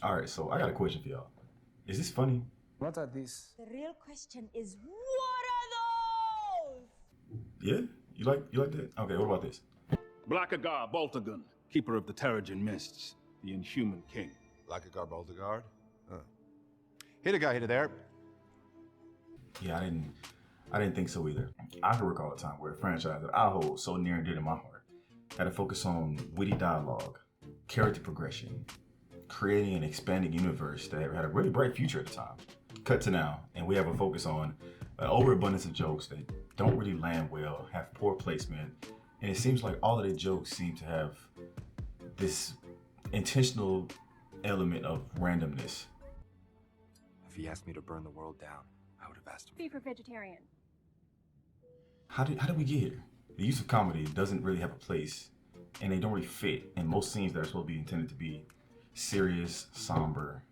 All right, so I got a question for y'all. Is this funny? What are these? The real question is, what are those? Yeah, you like that? Okay, what about this? Blackagar Boltagun, keeper of the Terrigen Mists, the Inhuman King. Blackagar Boltagard? Huh. Hit a guy, hit it there. Yeah, I didn't think so either. I can recall a time where a franchise that I hold so near and dear to my heart had to focus on witty dialogue, character progression, creating an expanding universe that had a really bright future at the time. Cut to now, and we have a focus on an overabundance of jokes that don't really land well, have poor placement, and it seems like all of the jokes seem to have this intentional element of randomness. If he asked me to burn the world down, I would have asked him. Be for vegetarian. How did we get here? The use of comedy doesn't really have a place, and they don't really fit in most scenes that are supposed to be intended to be serious, somber,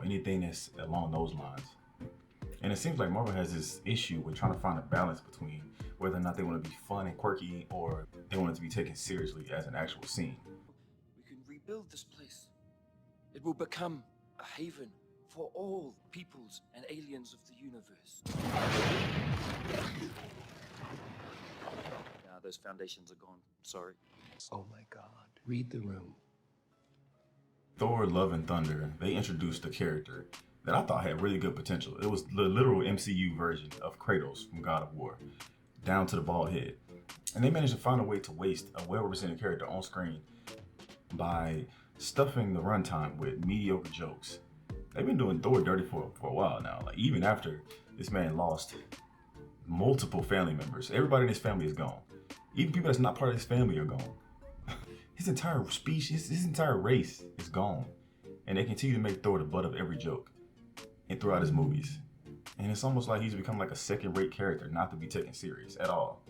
anything that's along those lines. And it seems like Marvel has this issue with trying to find a balance between whether or not they want to be fun and quirky or they want it to be taken seriously as an actual scene. We can rebuild this place. It will become a haven for all peoples and aliens of the universe. Now those foundations are gone. Sorry. Oh my God. Read the room. Thor: Love and Thunder, they introduced a character that I thought had really good potential. It was the literal MCU version of Kratos from God of War, down to the bald head. And they managed to find a way to waste a well-represented character on screen by stuffing the runtime with mediocre jokes. They've been doing Thor dirty for a while now. Like, even after this man lost multiple family members, everybody in his family is gone. Even people that's not part of his family are gone. His entire species, his entire race is gone. And they continue to make Thor the butt of every joke and throughout his movies. And it's almost like he's become like a second-rate character, not to be taken serious at all.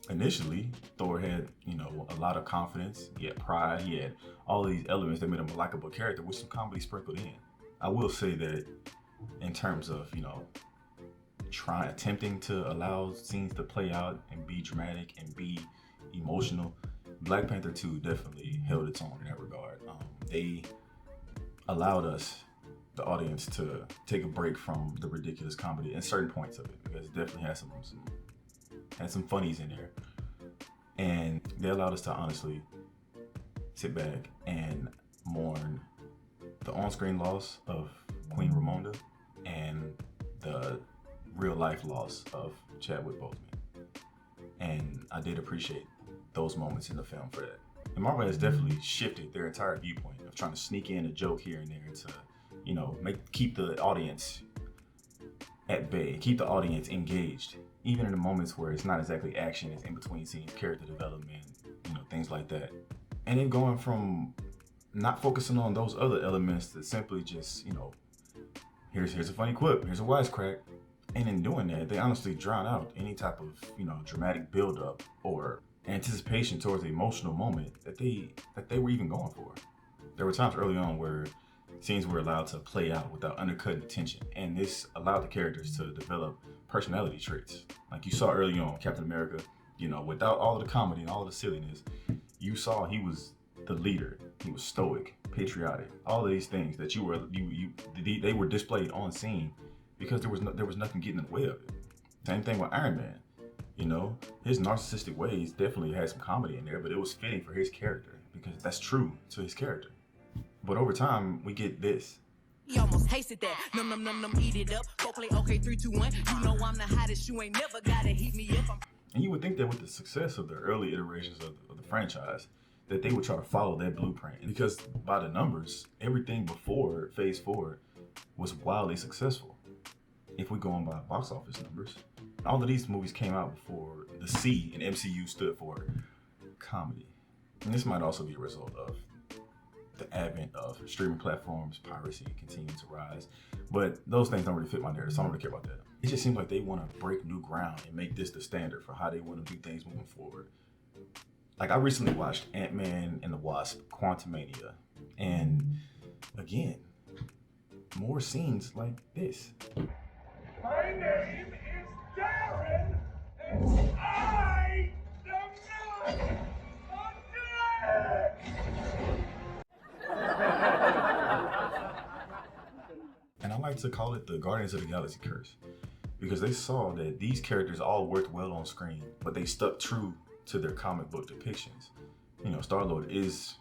Initially, Thor had, a lot of confidence. He had pride. He had all of these elements that made him a likable character with some comedy sprinkled in. I will say that in terms of, attempting to allow scenes to play out and be dramatic and be emotional, Black Panther 2 definitely held its own in that regard. They allowed us, the audience, to take a break from the ridiculous comedy in certain points of it, because it definitely had some funnies in there. And they allowed us to honestly sit back and mourn the on-screen loss of Queen Ramonda and the real-life loss of Chadwick Boseman. And I did appreciate those moments in the film for that. And Marvel has definitely shifted their entire viewpoint of trying to sneak in a joke here and there to, keep the audience at bay, keep the audience engaged, even in the moments where it's not exactly action, it's in between scenes, character development, things like that. And then going from not focusing on those other elements to simply just, here's a funny quip, here's a wisecrack. And in doing that, they honestly drown out any type of, dramatic buildup or anticipation towards the emotional moment that they were even going for. There were times early on where scenes were allowed to play out without undercutting the tension, and this allowed the characters to develop personality traits. Like you saw early on Captain America, without all of the comedy and all of the silliness, you saw he was the leader. He was stoic, patriotic, all of these things that they were displayed on scene because there was nothing getting in the way of it. Same thing with Iron Man. His narcissistic ways definitely had some comedy in there, but it was fitting for his character because that's true to his character. But over time, we get this. He almost tasted that. Num num num num, eat it up. Go play okay, 3, 2, 1. You know I'm the hottest. You ain't never gotta heat me up. And you would think that with the success of the early iterations of the franchise, that they would try to follow that blueprint. Because by the numbers, everything before Phase 4 was wildly successful. If we go on by box office numbers, all of these movies came out before the C in MCU stood for comedy. And this might also be a result of the advent of streaming platforms, piracy continuing to rise. But those things don't really fit my narrative, so I don't really care about that. It just seems like they want to break new ground and make this the standard for how they want to do things moving forward. Like, I recently watched Ant-Man and the Wasp: Quantumania, and again, more scenes like this. My name is Darren, and I am not a like to call it the Guardians of the Galaxy curse, because they saw that these characters all worked well on screen, but they stuck true to their comic book depictions. You know, Star-Lord is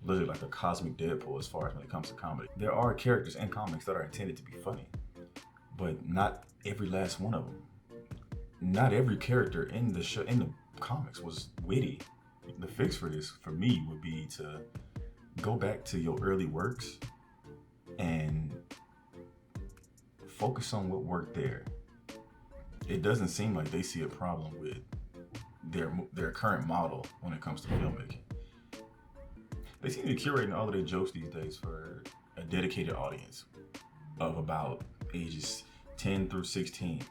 literally like a cosmic Deadpool as far as when it comes to comedy. There are characters in comics that are intended to be funny, but not every last one of them. Not every character in the show, in the comics, was witty. The fix for this, for me, would be to go back to your early works and focus on what worked there. It doesn't seem like they see a problem with their current model when it comes to filmmaking. They seem to be curating all of their jokes these days for a dedicated audience of about ages 10 through 16.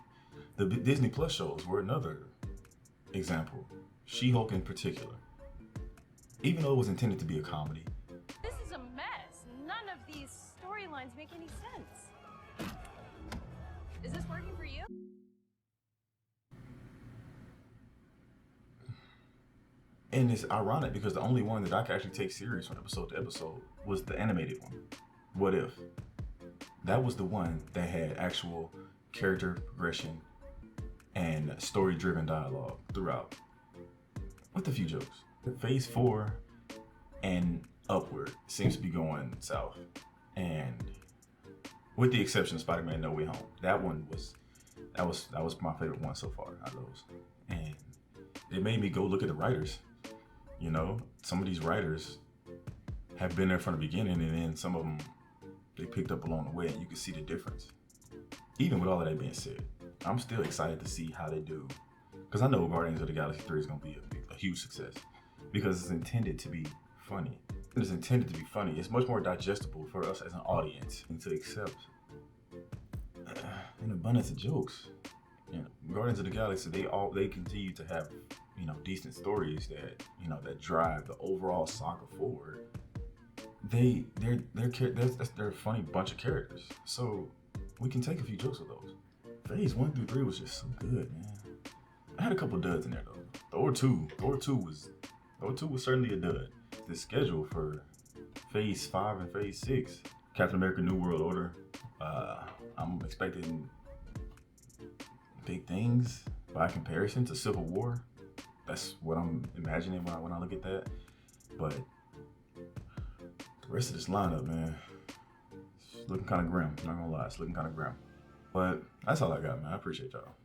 The Disney Plus shows were another example. She-Hulk in particular. Even though it was intended to be a comedy. This is a mess. None of these storylines make any sense. Is this working for you? And it's ironic because the only one that I could actually take serious from episode to episode was the animated one. What If? That was the one that had actual character progression and story-driven dialogue throughout, with a few jokes. Phase 4 and upward seems to be going south, and with the exception of Spider-Man: No Way Home, that was my favorite one so far out of those, and it made me go look at the writers. You know, some of these writers have been there from the beginning, and then some of them they picked up along the way, and you can see the difference. Even with all of that being said, I'm still excited to see how they do, because I know Guardians of the Galaxy 3 is going to be a huge success, because it's intended to be funny. It's intended to be funny. It's much more digestible for us as an audience and to accept an abundance of jokes. You know, Guardians of the Galaxy, they continue to have, you know, decent stories that, you know, that drive the overall saga forward. They're a funny bunch of characters, so we can take a few jokes of those. Phase 1 through 3 was just so good, man. I had a couple duds in there though. Thor 2 was certainly a dud. The schedule for Phase 5 and Phase 6, Captain America: New World Order. I'm expecting big things by comparison to Civil War. That's what I'm imagining when I look at that. But the rest of this lineup, man, it's looking kind of grim. I'm not gonna lie, it's looking kind of grim. But that's all I got, man. I appreciate y'all.